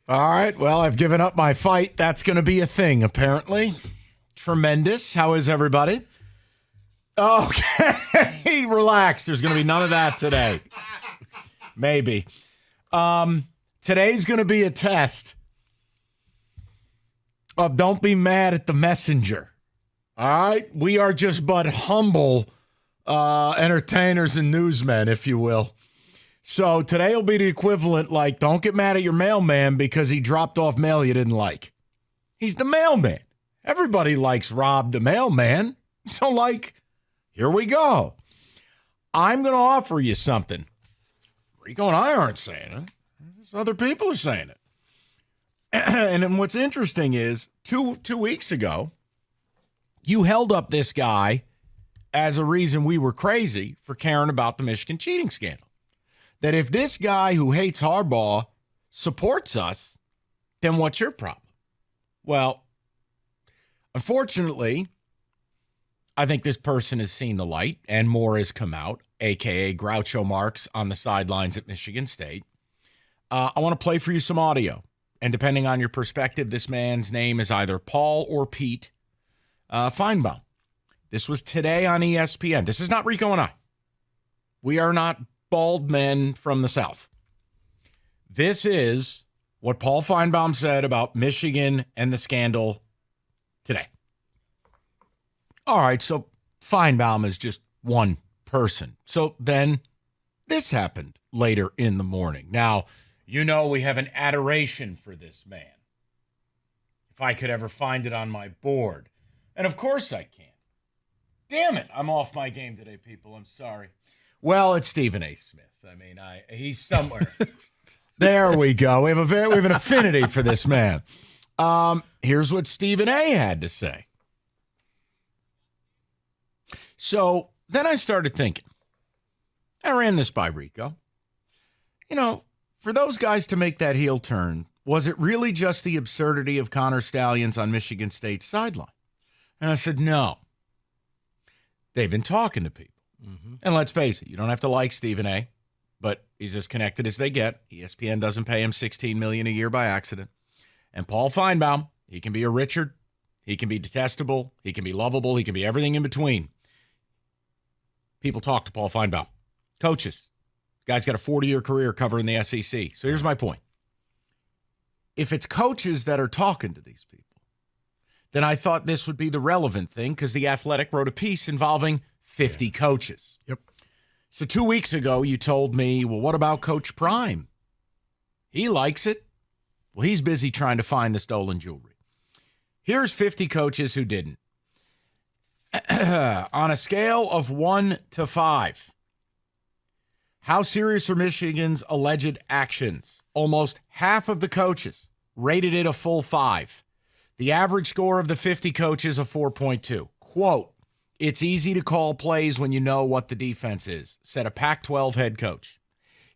All right, well, I've given up my fight. That's going to be a thing, apparently. Tremendous. How is everybody? Okay, relax. There's going to be none of that today. Maybe. Today's going to be a test of don't be mad at the messenger. All right? We are just but humble entertainers and newsmen, if you will. So today will be the equivalent, like, don't get mad at your mailman because he dropped off mail you didn't like. He's the mailman. Everybody likes Rob the mailman. So, like, here we go. I'm going to offer you something. Rico and I aren't saying it. Other people are saying it. And then what's interesting is, two weeks ago, you held up this guy as a reason we were crazy for caring about the Michigan cheating scandal. That if this guy who hates Harbaugh supports us, then what's your problem? Well, unfortunately, I think this person has seen the light and more has come out, a.k.a. Groucho Marx on the sidelines at Michigan State. I want to play for you some audio. And depending on your perspective, this man's name is either Paul or Pete Finebone. This was today on ESPN. This is not Rico and I. We are not bald men from the South. This is what Paul Finebaum said about Michigan and the scandal today. All right, so Finebaum is just one person. So then this happened later in the morning. Now, you know we have an adoration for this man. If I could ever find it on my board. And of course I can. Damn it, I'm off my game today, people. I'm sorry. Well, it's Stephen A. Smith. I mean, he's somewhere. There we go. We have an affinity for this man. Here's what Stephen A. had to say. So then I started thinking. I ran this by Rico. You know, for those guys to make that heel turn, was it really just the absurdity of Connor Stallions on Michigan State's sideline? And I said, no. They've been talking to people. Mm-hmm. And let's face it, you don't have to like Stephen A., but he's as connected as they get. ESPN doesn't pay him $16 million a year by accident. And Paul Finebaum, he can be a Richard. He can be detestable. He can be lovable. He can be everything in between. People talk to Paul Finebaum. Coaches. Guy's got a 40-year career covering the SEC. So here's my point. If it's coaches that are talking to these people, then I thought this would be the relevant thing because The Athletic wrote a piece involving 50 coaches. Yep. So 2 weeks ago, you told me, well, what about Coach Prime? He likes it. Well, he's busy trying to find the stolen jewelry. Here's 50 coaches who didn't. On a scale of 1 to 5, how serious are Michigan's alleged actions? Almost half of the coaches rated it a full 5. The average score of the 50 coaches, a 4.2. Quote, it's easy to call plays when you know what the defense is, said a Pac-12 head coach.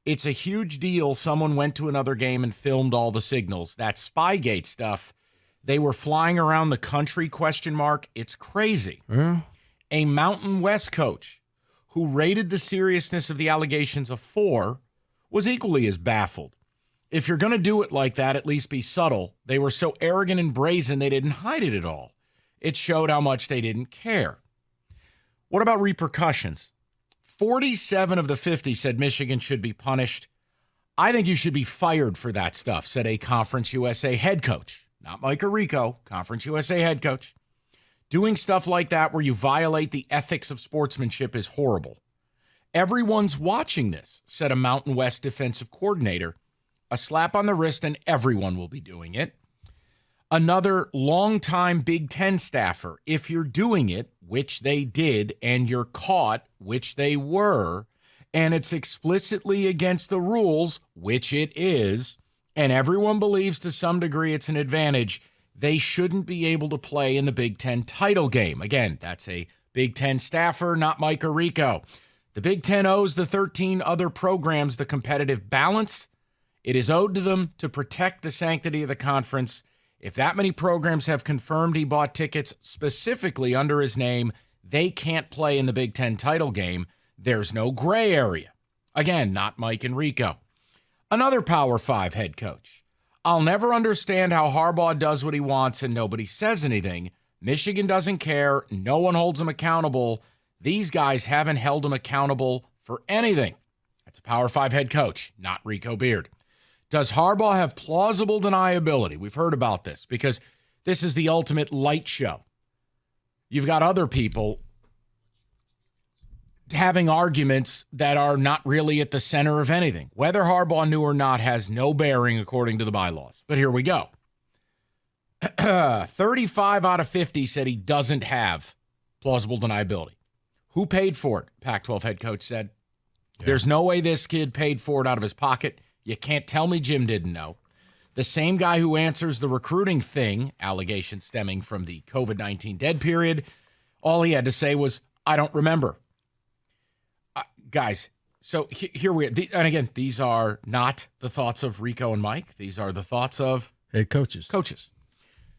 It's a huge deal someone went to another game and filmed all the signals. That Spygate stuff, they were flying around the country, ? It's crazy. Yeah. A Mountain West coach who rated the seriousness of the allegations a 4 was equally as baffled. If you're going to do it like that, at least be subtle. They were so arrogant and brazen they didn't hide it at all. It showed how much they didn't care. What about repercussions? 47 of the 50 said Michigan should be punished. I think you should be fired for that stuff, said a Conference USA head coach. Not Mike or Rico, Conference USA head coach. Doing stuff like that where you violate the ethics of sportsmanship is horrible. Everyone's watching this, said a Mountain West defensive coordinator. A slap on the wrist and everyone will be doing it. Another longtime Big Ten staffer, if you're doing it, which they did, and you're caught, which they were, and it's explicitly against the rules, which it is, and everyone believes to some degree it's an advantage, they shouldn't be able to play in the Big Ten title game. Again, that's a Big Ten staffer, not Mike or Rico. The Big Ten owes the 13 other programs the competitive balance. It is owed to them to protect the sanctity of the conference. If that many programs have confirmed he bought tickets specifically under his name, they can't play in the Big Ten title game. There's no gray area. Again, not Mike and Rico. Another Power 5 head coach. I'll never understand how Harbaugh does what he wants and nobody says anything. Michigan doesn't care. No one holds him accountable. These guys haven't held him accountable for anything. That's a Power 5 head coach, not Rico Beard. Does Harbaugh have plausible deniability? We've heard about this because this is the ultimate light show. You've got other people having arguments that are not really at the center of anything. Whether Harbaugh knew or not has no bearing according to the bylaws. But here we go. 35 out of 50 said he doesn't have plausible deniability. Who paid for it? Pac-12 head coach said. Yeah. There's no way this kid paid for it out of his pocket. You can't tell me Jim didn't know. The same guy who answers the recruiting thing, allegation stemming from the COVID-19 dead period, all he had to say was, I don't remember. Guys, so here we are. And again, these are not the thoughts of Rico and Mike. These are the thoughts of head coaches.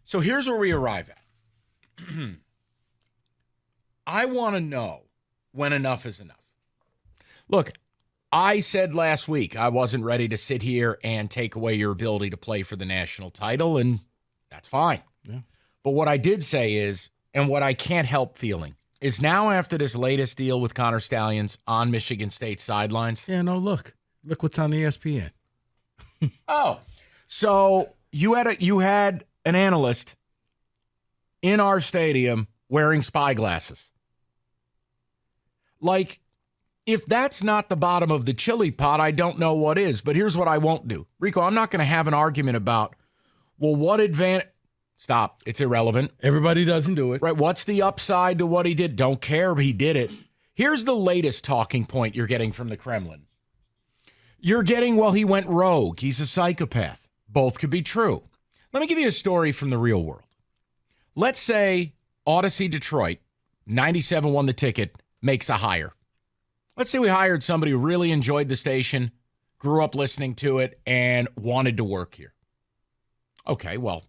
So here's where we arrive at. I want to know when enough is enough. Look, I said last week I wasn't ready to sit here and take away your ability to play for the national title, and that's fine. Yeah. But what I did say is, and what I can't help feeling, is now after this latest deal with Connor Stallions on Michigan State sidelines. Yeah, no, look what's on ESPN. Oh, so you had an analyst in our stadium wearing spyglasses. Like, if that's not the bottom of the chili pot, I don't know what is. But here's what I won't do. Rico, I'm not going to have an argument about, well, what advantage. Stop. It's irrelevant. Everybody doesn't do it. Right. What's the upside to what he did? Don't care. He did it. Here's the latest talking point you're getting from the Kremlin. You're getting, well, he went rogue. He's a psychopath. Both could be true. Let me give you a story from the real world. Let's say Odyssey Detroit, 97 won the ticket, makes a hire. Let's say we hired somebody who really enjoyed the station, grew up listening to it, and wanted to work here. Okay, well,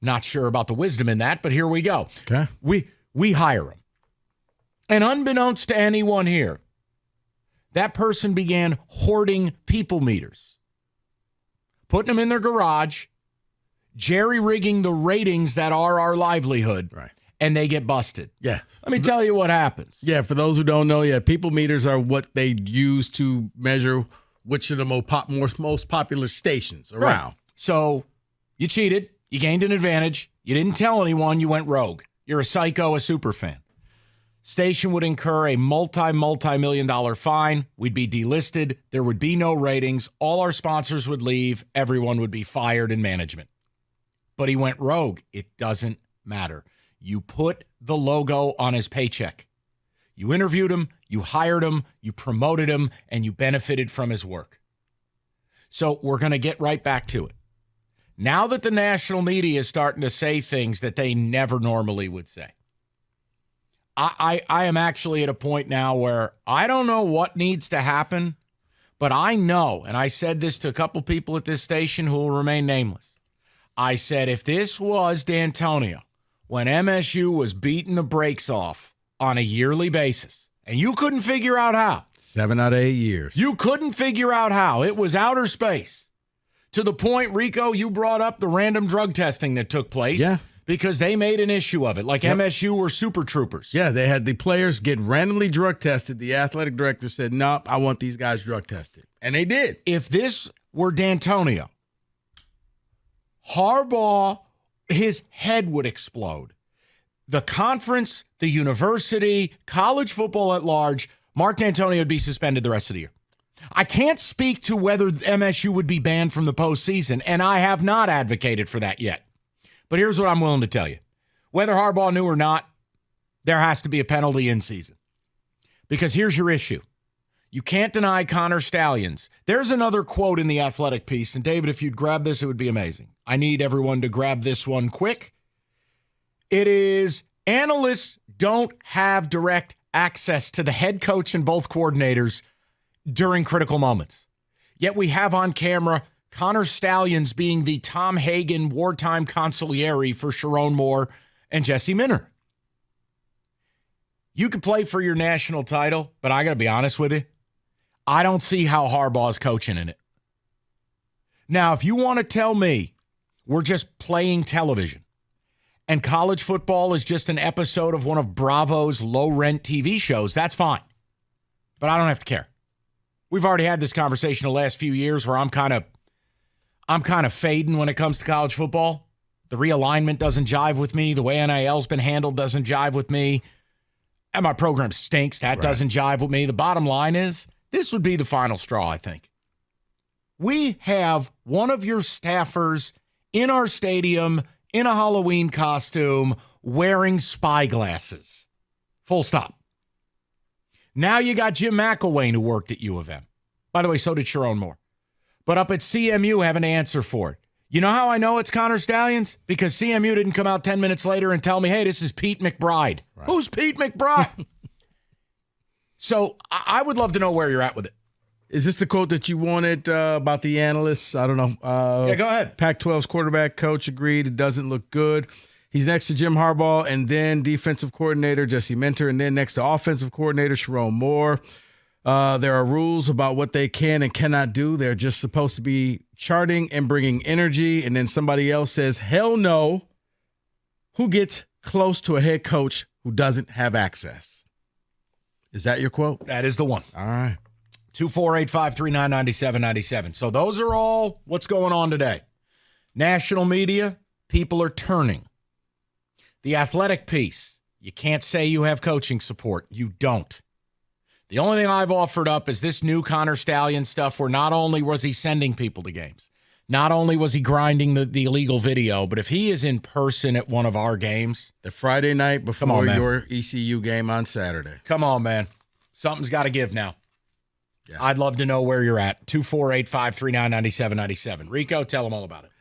not sure about the wisdom in that, but here we go. Okay. We hire him. And unbeknownst to anyone here, that person began hoarding people meters, putting them in their garage, jerry-rigging the ratings that are our livelihood, right? And they get busted. Yeah. Let me tell you what happens. Yeah, for those who don't know, people meters are what they use to measure which of the most popular stations around. Right. So you cheated. You gained an advantage. You didn't tell anyone. You went rogue. You're a psycho, a super fan. Station would incur a multi-million-dollar fine. We'd be delisted. There would be no ratings. All our sponsors would leave. Everyone would be fired in management. But he went rogue. It doesn't matter. You put the logo on his paycheck. You interviewed him. You hired him. You promoted him. And you benefited from his work. So we're going to get right back to it. Now that the national media is starting to say things that they never normally would say, I am actually at a point now where I don't know what needs to happen, but I know, and I said this to a couple people at this station who will remain nameless. I said, if this was D'Antonio, when MSU was beating the brakes off on a yearly basis, and you couldn't figure out how. 7 out of 8 years. You couldn't figure out how. It was outer space. To the point, Rico, you brought up the random drug testing that took place. Yeah. Because they made an issue of it, like MSU were super troopers. Yeah, they had the players get randomly drug tested. The athletic director said, nope, I want these guys drug tested. And they did. If this were D'Antonio, Harbaugh, his head would explode. The conference, the university, college football at large, Mark D'Antonio would be suspended the rest of the year. I can't speak to whether MSU would be banned from the postseason, and I have not advocated for that yet. But here's what I'm willing to tell you. Whether Harbaugh knew or not, there has to be a penalty in season. Because here's your issue. You can't deny Connor Stallions. There's another quote in the Athletic piece, and David, if you'd grab this, it would be amazing. I need everyone to grab this one quick. It is, analysts don't have direct access to the head coach and both coordinators during critical moments. Yet we have on camera Connor Stallions being the Tom Hagen wartime consigliere for Sharon Moore and Jesse Minner. You could play for your national title, but I got to be honest with you. I don't see how Harbaugh's coaching in it. Now, if you want to tell me we're just playing television and college football is just an episode of one of Bravo's low-rent TV shows, that's fine. But I don't have to care. We've already had this conversation the last few years where I'm kind of fading when it comes to college football. The realignment doesn't jive with me. The way NIL's been handled doesn't jive with me. And my program stinks. That doesn't jive with me. The bottom line is, this would be the final straw, I think. We have one of your staffers in our stadium in a Halloween costume wearing spyglasses. Full stop. Now you got Jim McElwain who worked at U of M. By the way, so did Sharon Moore. But up at CMU have an answer for it. You know how I know it's Connor Stallions? Because CMU didn't come out 10 minutes later and tell me, hey, this is Pete McBride. Right. Who's Pete McBride? So I would love to know where you're at with it. Is this the quote that you wanted about the analysts? I don't know. Yeah, go ahead. Pac-12's quarterback coach agreed it doesn't look good. He's next to Jim Harbaugh and then defensive coordinator Jesse Minter and then next to offensive coordinator Sharon Moore. There are rules about what they can and cannot do. They're just supposed to be charting and bringing energy. And then somebody else says, hell no. Who gets close to a head coach who doesn't have access? Is that your quote? That is the one. All right. 248-539-9797. So those are all what's going on today. National media, people are turning. The athletic piece, you can't say you have coaching support. You don't. The only thing I've offered up is this new Connor Stallion stuff where not only was he sending people to games, not only was he grinding the illegal video, but if he is in person at one of our games. The Friday night before your ECU game on Saturday. Come on, man. Something's got to give now. Yeah. I'd love to know where you're at. 248-539-9797. Rico, tell them all about it.